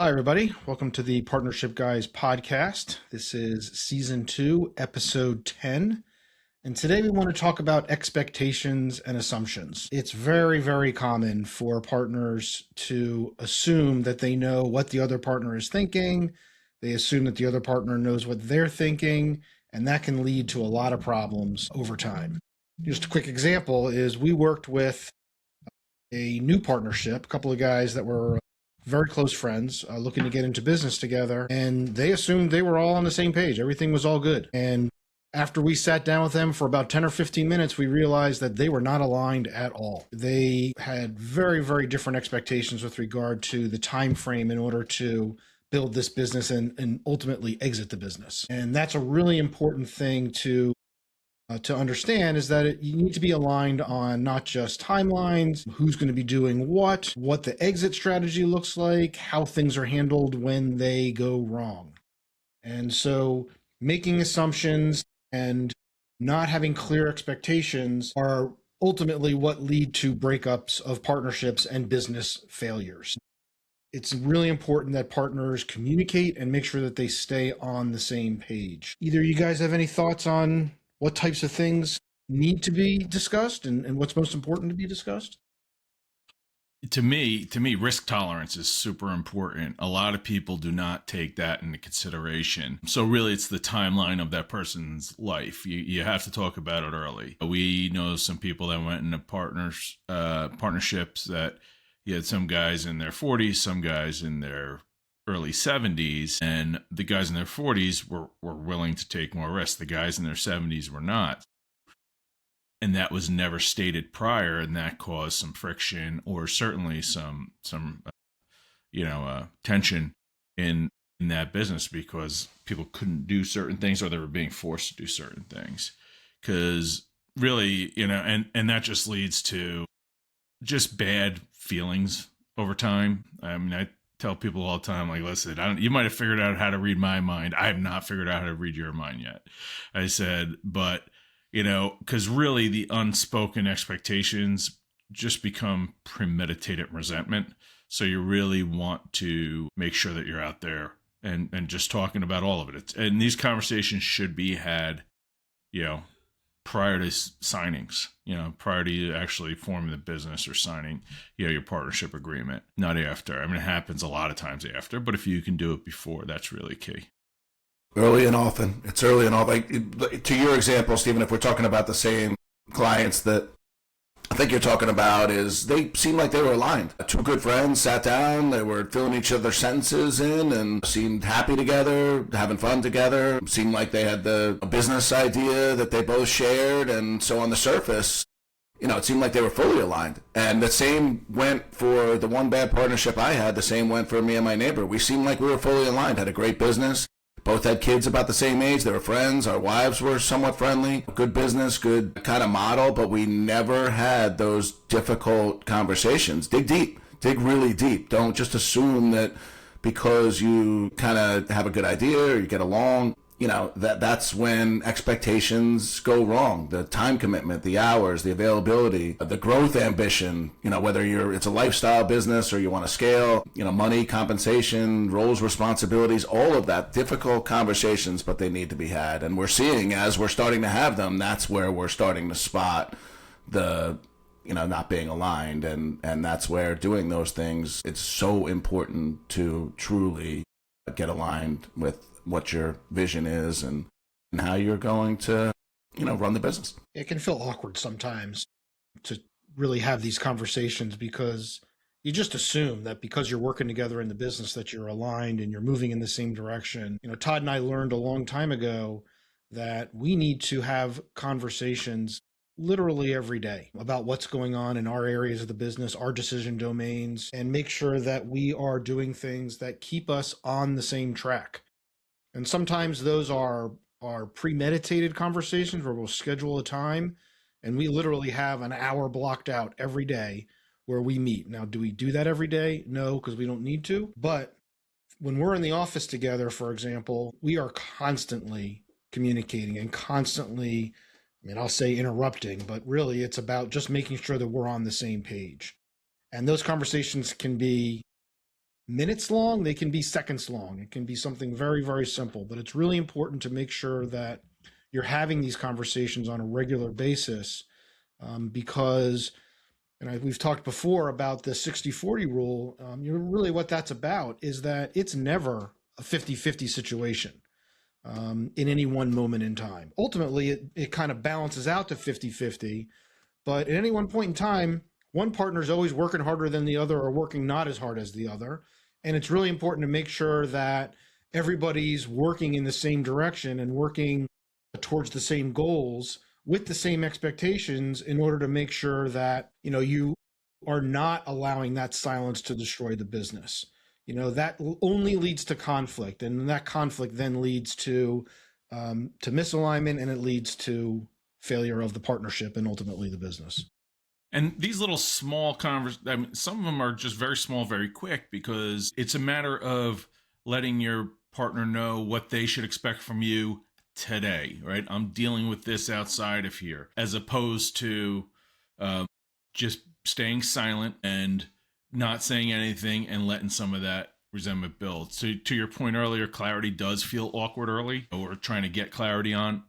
Hi, everybody. Welcome to the Partnership Guys podcast. This is season 2, episode 10. And today we want to talk about expectations and assumptions. It's very, very common for partners to assume that they know what the other partner is thinking. They assume that the other partner knows what they're thinking, and that can lead to a lot of problems over time. Just a quick example is we worked with a new partnership, a couple of guys that were very close friends looking to get into business together, and they assumed they were all on the same page. Everything was all good. And after we sat down with them for about 10 or 15 minutes, we realized that they were not aligned at all. They had very, very different expectations with regard to the time frame in order to build this business and ultimately exit the business. And that's a really important thing to understand, is that you need to be aligned on not just timelines, who's going to be doing what the exit strategy looks like, how things are handled when they go wrong. And so making assumptions and not having clear expectations are ultimately what lead to breakups of partnerships and business failures. It's really important that partners communicate and make sure that they stay on the same page. Either you guys have any thoughts on what types of things need to be discussed and what's most important to be discussed? To me, risk tolerance is super important. A lot of people do not take that into consideration. So really, it's the timeline of that person's life. You have to talk about it early. We know some people that went into partnerships that you had some guys in their 40s, some guys in their early 70s, and the guys in their 40s were willing to take more risks. The guys in their 70s were not. And that was never stated prior, and that caused some friction, or certainly some tension in that business, because people couldn't do certain things, or they were being forced to do certain things. Because really, and that just leads to just bad feelings over time. I mean, I tell people all the time, like, listen, you might have figured out how to read my mind. I have not figured out how to read your mind yet. I said, but because really the unspoken expectations just become premeditated resentment. So you really want to make sure that you're out there and just talking about all of it. And these conversations should be had, prior to signings, prior to you actually forming the business or signing, your partnership agreement, not after. I mean, it happens a lot of times after, but if you can do it before, that's really key. Early and often. It's early and often. To your example, Stephen, if we're talking about the same clients that I think you're talking about, is they seemed like they were aligned. Two good friends sat down, they were filling each other's sentences in and seemed happy together, having fun together. Seemed like they had a business idea that they both shared, and so on the surface, it seemed like they were fully aligned. And the same went for the one bad partnership I had, the same went for me and my neighbor. We seemed like we were fully aligned, had a great business. Both had kids about the same age. They were friends. Our wives were somewhat friendly. Good business, good kind of model, but we never had those difficult conversations. Dig deep. Dig really deep. Don't just assume that because you kind of have a good idea or you get along, that's when expectations go wrong. The time commitment, the hours, the availability, the growth ambition, whether it's a lifestyle business or you want to scale, money, compensation, roles, responsibilities, all of that, difficult conversations, but they need to be had. And we're seeing, as we're starting to have them, that's where we're starting to spot the not being aligned. And that's where doing those things, it's so important to truly get aligned with what your vision is and how you're going to, run the business. It can feel awkward sometimes to really have these conversations, because you just assume that because you're working together in the business that you're aligned and you're moving in the same direction. Todd and I learned a long time ago that we need to have conversations literally every day about what's going on in our areas of the business, our decision domains, and make sure that we are doing things that keep us on the same track. And sometimes those are premeditated conversations where we'll schedule a time and we literally have an hour blocked out every day where we meet. Now, do we do that every day? No, because we don't need to. But when we're in the office together, for example, we are constantly communicating and constantly, I'll say interrupting, but really it's about just making sure that we're on the same page. And those conversations can be minutes long, they can be seconds long. It can be something very, very simple, but it's really important to make sure that you're having these conversations on a regular basis, because we've talked before about the 60-40 rule. Really what that's about is that it's never a 50-50 situation in any one moment in time. Ultimately, it kind of balances out to 50-50, but at any one point in time, one partner is always working harder than the other or working not as hard as the other. And it's really important to make sure that everybody's working in the same direction and working towards the same goals with the same expectations in order to make sure that, you are not allowing that silence to destroy the business. That only leads to conflict, and that conflict then leads to misalignment, and it leads to failure of the partnership and ultimately the business. And these little small some of them are just very small, very quick, because it's a matter of letting your partner know what they should expect from you today, right? I'm dealing with this outside of here, as opposed to just staying silent and not saying anything and letting some of that resentment build. So to your point earlier, clarity does feel awkward early, or trying to get clarity on,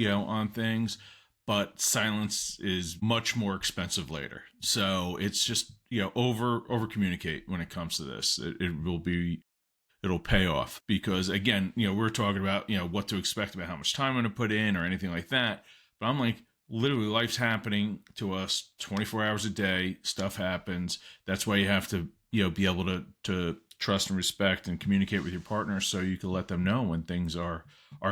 on things, but silence is much more expensive later. So it's just, over communicate when it comes to this. It'll pay off, because again, we're talking about, what to expect about how much time I'm going to put in or anything like that. But I'm like, literally life's happening to us 24 hours a day. Stuff happens. That's why you have to, be able to trust and respect and communicate with your partner, so you can let them know when things are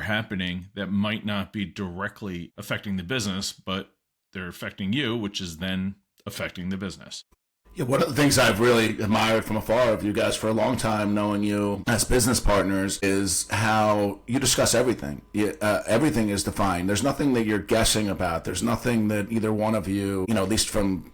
happening that might not be directly affecting the business, but they're affecting you, which is then affecting the business. Yeah, one of the things I've really admired from afar of you guys for a long time, knowing you as business partners, is how you discuss everything. Everything is defined. There's nothing that you're guessing about. There's nothing that either one of you, at least from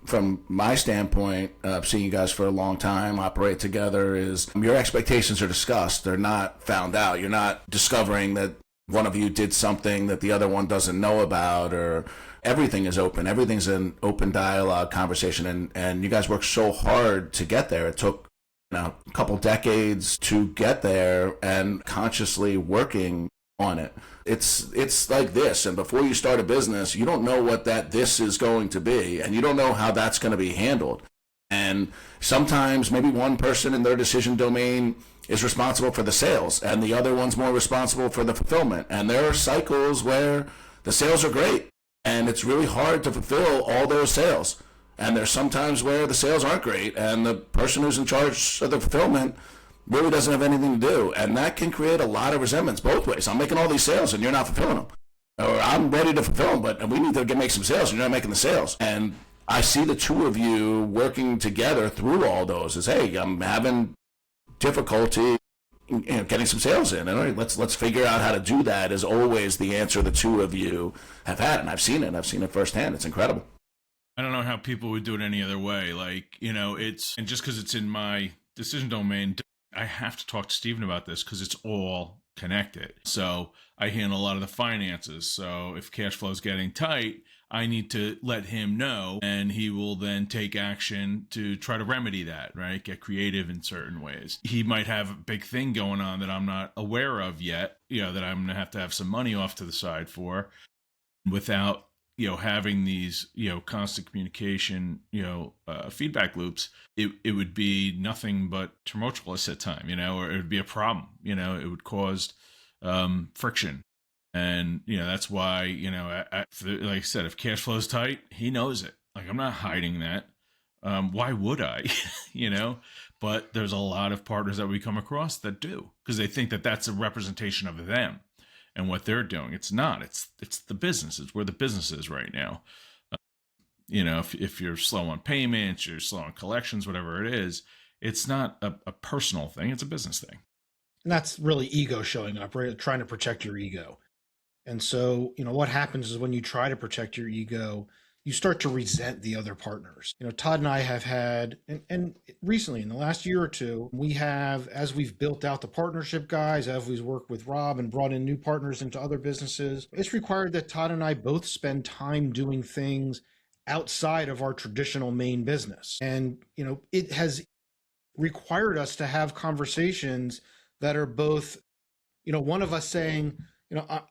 my standpoint, seeing you guys for a long time operate together, is your expectations are discussed. They're not found out. You're not discovering that one of you did something that the other one doesn't know about, or everything is open. Everything's an open dialogue conversation, and you guys worked so hard to get there. It took a couple decades to get there, and consciously working on it. It's like this, and before you start a business, you don't know what this is going to be, and you don't know how that's going to be handled. And sometimes maybe one person in their decision domain is responsible for the sales, and the other one's more responsible for the fulfillment. And there are cycles where the sales are great, and it's really hard to fulfill all those sales. And there's sometimes where the sales aren't great, and the person who's in charge of the fulfillment really doesn't have anything to do. And that can create a lot of resentments both ways. I'm making all these sales, and you're not fulfilling them. Or I'm ready to fulfill them, but we need to make some sales, and you're not making the sales. And I see the two of you working together through all those as, hey, I'm having difficulty getting some sales in, and let's figure out how to do that, is always the answer the two of you have had. And I've seen it firsthand. It's incredible. I don't know how people would do it any other way. And just because it's in my decision domain, I have to talk to Stephen about this, because it's all connected. So I handle a lot of the finances. So if cash flow is getting tight, I need to let him know, and he will then take action to try to remedy that, right? Get creative in certain ways. He might have a big thing going on that I'm not aware of yet, that I'm going to have some money off to the side for, without, having these, constant communication, feedback loops. It would be nothing but tumultuous at time, or it would be a problem, it would cause friction. And, that's why, like I said, if cash flow is tight, he knows it. Like, I'm not hiding that. Why would I, But there's a lot of partners that we come across that do, because they think that that's a representation of them and what they're doing. It's not. It's the business. It's where the business is right now. If you're slow on payments, you're slow on collections, whatever it is, it's not a personal thing. It's a business thing. And that's really ego showing up, right? Trying to protect your ego. And so, what happens is when you try to protect your ego, you start to resent the other partners. Todd and I have had, and recently in the last year or two, we have, as we've built out the partnership guys, as we've worked with Rob and brought in new partners into other businesses, it's required that Todd and I both spend time doing things outside of our traditional main business. And, it has required us to have conversations that are both, one of us saying,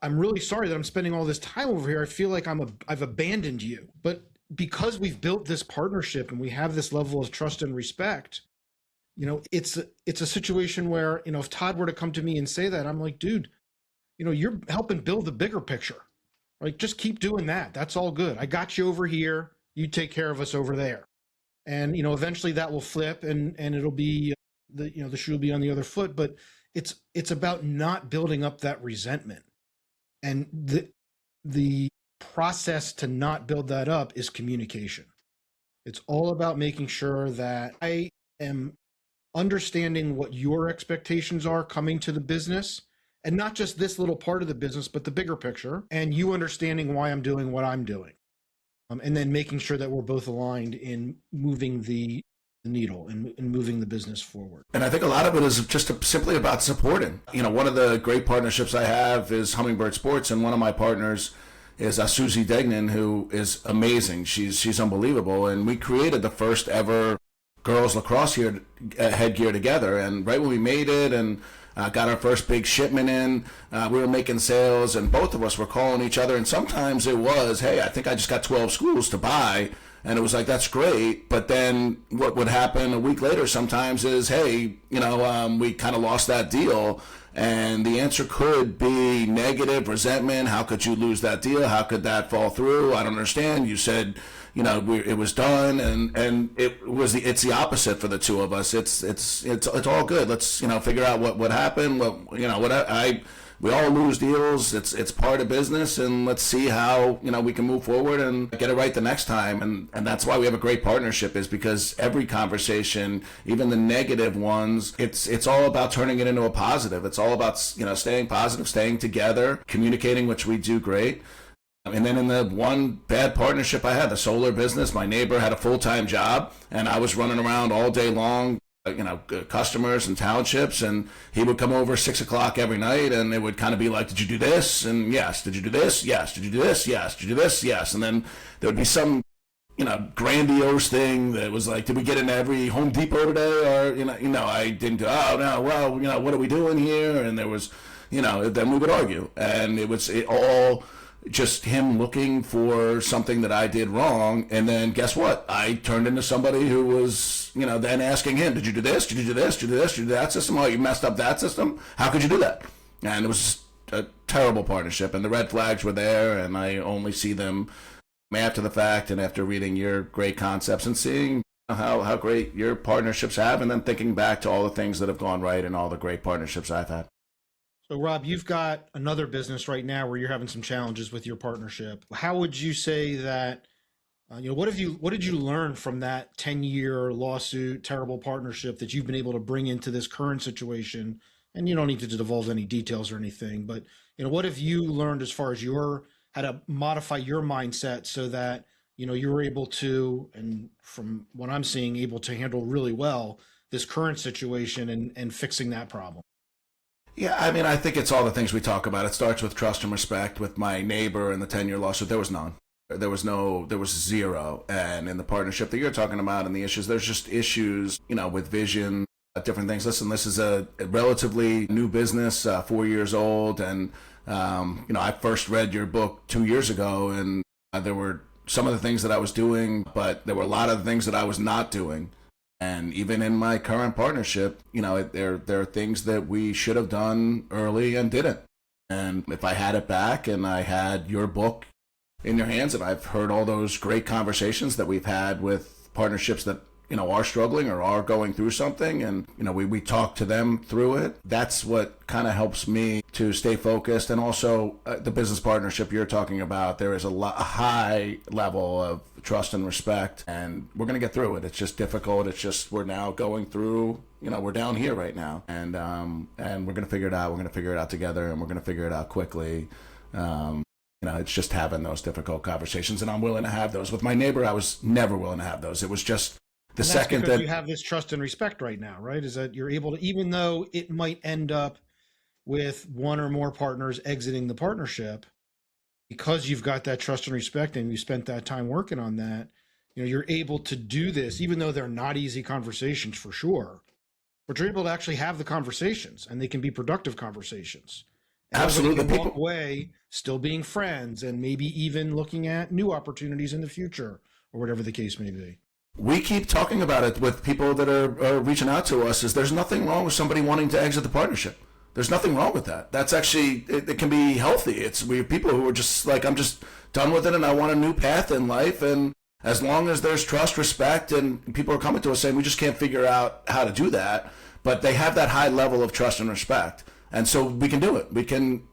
I'm really sorry that I'm spending all this time over here. I feel like I've abandoned you. But because we've built this partnership and we have this level of trust and respect, it's a situation where, if Todd were to come to me and say that, I'm like, dude, you're helping build the bigger picture. Like, just keep doing that. That's all good. I got you over here. You take care of us over there. And, eventually that will flip and it'll be the shoe will be on the other foot. But it's about not building up that resentment. And the process to not build that up is communication. It's all about making sure that I am understanding what your expectations are coming to the business, and not just this little part of the business, but the bigger picture, and you understanding why I'm doing what I'm doing. And then making sure that we're both aligned in moving the needle and moving the business forward. And I think a lot of it is just simply about supporting. One of the great partnerships I have is Hummingbird Sports, and one of my partners is Susie Degnan, who is amazing. She's unbelievable, and we created the first ever girls lacrosse headgear together. And right when we made it and got our first big shipment in, we were making sales, and both of us were calling each other. And sometimes it was, hey, I think I just got 12 schools to buy. And it was like, that's great. But then what would happen a week later sometimes is, hey, we kind of lost that deal. And the answer could be negative, resentment. How could you lose that deal? How could that fall through? I don't understand. You said, it was done, and it's the opposite for the two of us. It's all good. Let's figure out what happened. We all lose deals. It's part of business, and let's see how we can move forward and get it right the next time. And that's why we have a great partnership, is because every conversation, even the negative ones, it's all about turning it into a positive. It's all about staying positive, staying together, communicating, which we do great. And then in the one bad partnership I had, the solar business, my neighbor had a full-time job, and I was running around all day long, customers and townships, and he would come over 6 o'clock every night, and it would kind of be like, did you do this? And yes. Did you do this? Yes. Did you do this? Yes. Did you do this? Yes. And then there would be some, grandiose thing that was like, did we get in every Home Depot today? Or, I didn't do, oh, no, well, what are we doing here? And there was, then we would argue. And it all just him looking for something that I did wrong. And then guess what? I turned into somebody who was, then asking him, did you do this? Did you do this? Did you do this? Did you do that system? Oh, you messed up that system? How could you do that? And it was just a terrible partnership. And the red flags were there, and I only see them after the fact and after reading your great concepts and seeing how great your partnerships have, and then thinking back to all the things that have gone right and all the great partnerships I've had. So, Rob, you've got another business right now where you're having some challenges with your partnership. How would you say that, what did you learn from that 10-year lawsuit, terrible partnership that you've been able to bring into this current situation? And you don't need to divulge any details or anything, but, what have you learned as far as how to modify your mindset so that, you were able to, and from what I'm seeing, able to handle really well this current situation and fixing that problem? Yeah, I think it's all the things we talk about. It starts with trust and respect. With my neighbor and the 10-year lawsuit, there was none. There was zero. And in the partnership that you're talking about and the issues, there's just issues, with vision, different things. Listen, this is a relatively new business, 4 years old. And, I first read your book 2 years ago, and there were some of the things that I was doing, but there were a lot of the things that I was not doing. And even in my current partnership, there are things that we should have done early and didn't. And if I had it back and I had your book in your hands, and I've heard all those great conversations that we've had with partnerships that, are struggling or are going through something, and, we talk to them through it. That's what kind of helps me to stay focused. And also the business partnership you're talking about, there is a high level of trust and respect, and we're going to get through it. It's just difficult. It's just, we're now going through, we're down here right now, and we're going to figure it out. We're going to figure it out together, and we're going to figure it out quickly. It's just having those difficult conversations, and I'm willing to have those. With my neighbor, I was never willing to have those. It was just the second that you have this trust and respect right now, right? Is that you're able to, even though it might end up with one or more partners exiting the partnership, because you've got that trust and respect and you spent that time working on that, you're able to do this, even though they're not easy conversations for sure. but you're able to actually have the conversations, and they can be productive conversations. And Absolutely. everybody can walk away still being friends and maybe even looking at new opportunities in the future or whatever the case may be. We keep talking about it with people that are reaching out to us. Is there's nothing wrong with somebody wanting to exit the partnership. There's nothing wrong with that. That's actually, it can be healthy. We have people who are just like, I'm just done with it and I want a new path in life. And as long as there's trust, respect, and people are coming to us saying we just can't figure out how to do that, but they have that high level of trust and respect. And so we can do it. We can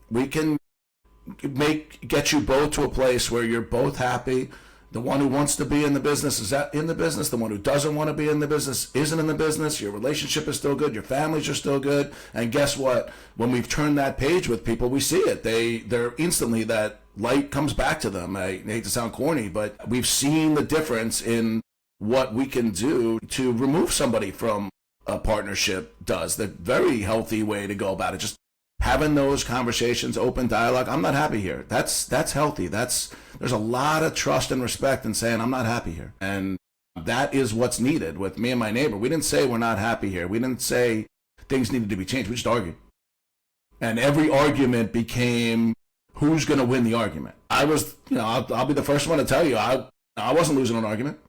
get you both to a place where you're both happy. The one who wants to be in the business is in the business. The one who doesn't want to be in the business isn't in the business. Your relationship is still good. Your families are still good. And guess what? When we've turned that page with people, we see it. They're instantly, that light comes back to them. I hate to sound corny, but we've seen the difference in what we can do to remove somebody from a partnership does. The very healthy way to go about it. Just having those conversations, open dialogue. I'm not happy here. That's healthy. There's a lot of trust and respect in saying I'm not happy here. And that is what's needed with me and my neighbor. We didn't say we're not happy here. We didn't say things needed to be changed. We just argued. And every argument became who's going to win the argument. I was, I'll be the first one to tell you, I wasn't losing an argument.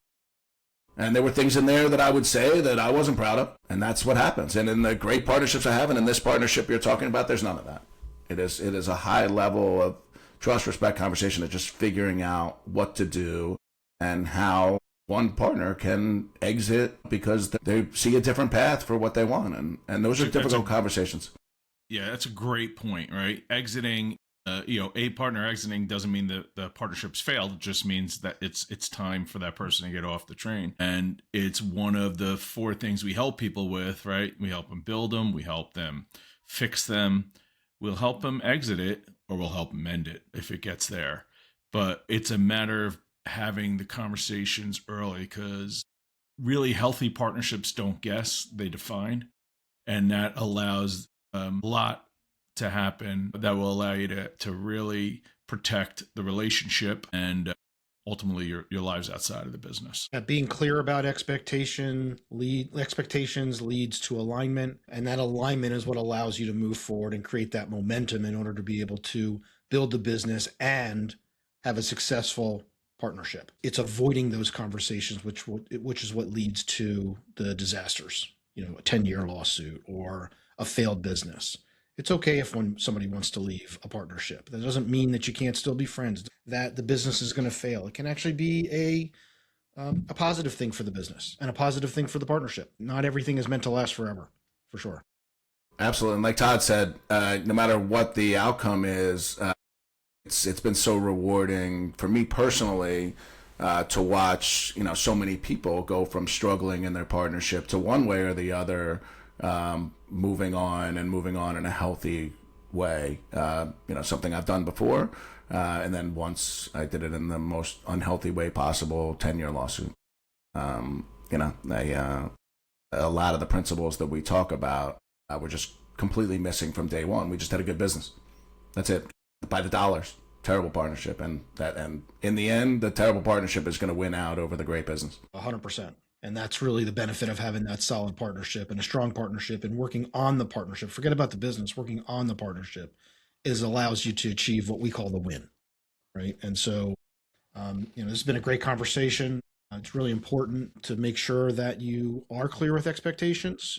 And there were things in there that I would say that I wasn't proud of. And that's what happens. And in the great partnerships I have, and in this partnership you're talking about, there's none of that. It is a high level of trust, respect, conversation of just figuring out what to do and how one partner can exit because they see a different path for what they want. And those are difficult conversations. Yeah, that's a great point, right? Exiting, a partner exiting doesn't mean that the partnership's failed. It just means that it's time for that person to get off the train. And it's one of the 4 things we help people with, right? We help them build them. We help them fix them. We'll help them exit it, or we'll help them end it if it gets there. But it's a matter of having the conversations early, because really healthy partnerships don't guess, they define. And that allows a lot to happen that will allow you to really protect the relationship and ultimately your lives outside of the business. Being clear about expectations leads to alignment, and that alignment is what allows you to move forward and create that momentum in order to be able to build the business and have a successful partnership. It's avoiding those conversations, which is what leads to the disasters, a 10-year lawsuit or a failed business. It's okay if somebody wants to leave a partnership. That doesn't mean that you can't still be friends, that the business is going to fail. It can actually be a positive thing for the business and a positive thing for the partnership. Not everything is meant to last forever, for sure. Absolutely. And like Todd said, no matter what the outcome is, it's been so rewarding for me personally to watch, so many people go from struggling in their partnership to one way or the other, moving on in a healthy way. Something I've done before. And then once I did it in the most unhealthy way possible, 10-year lawsuit. A lot of the principles that we talk about were just completely missing from day one. We just had a good business. That's it. By the dollars. Terrible partnership. And in the end, the terrible partnership is going to win out over the great business. 100%. And that's really the benefit of having that solid partnership and a strong partnership and working on the partnership. Forget about the business. Working on the partnership allows you to achieve what we call the win, right? And so, this has been a great conversation. It's really important to make sure that you are clear with expectations.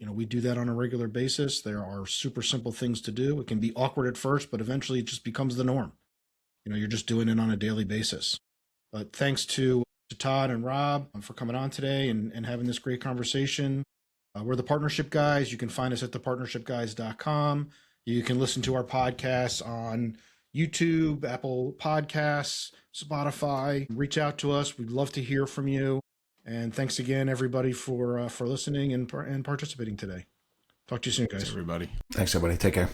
We do that on a regular basis. There are super simple things to do. It can be awkward at first, but eventually it just becomes the norm. You're just doing it on a daily basis. But thanks to Todd and Rob for coming on today and having this great conversation. We're the Partnership Guys. You can find us at thepartnershipguys.com. You can listen to our podcasts on YouTube, Apple Podcasts, Spotify. Reach out to us. We'd love to hear from you. And thanks again, everybody, for listening and participating today. Talk to you soon, guys. Thanks, everybody. Thanks, everybody. Take care.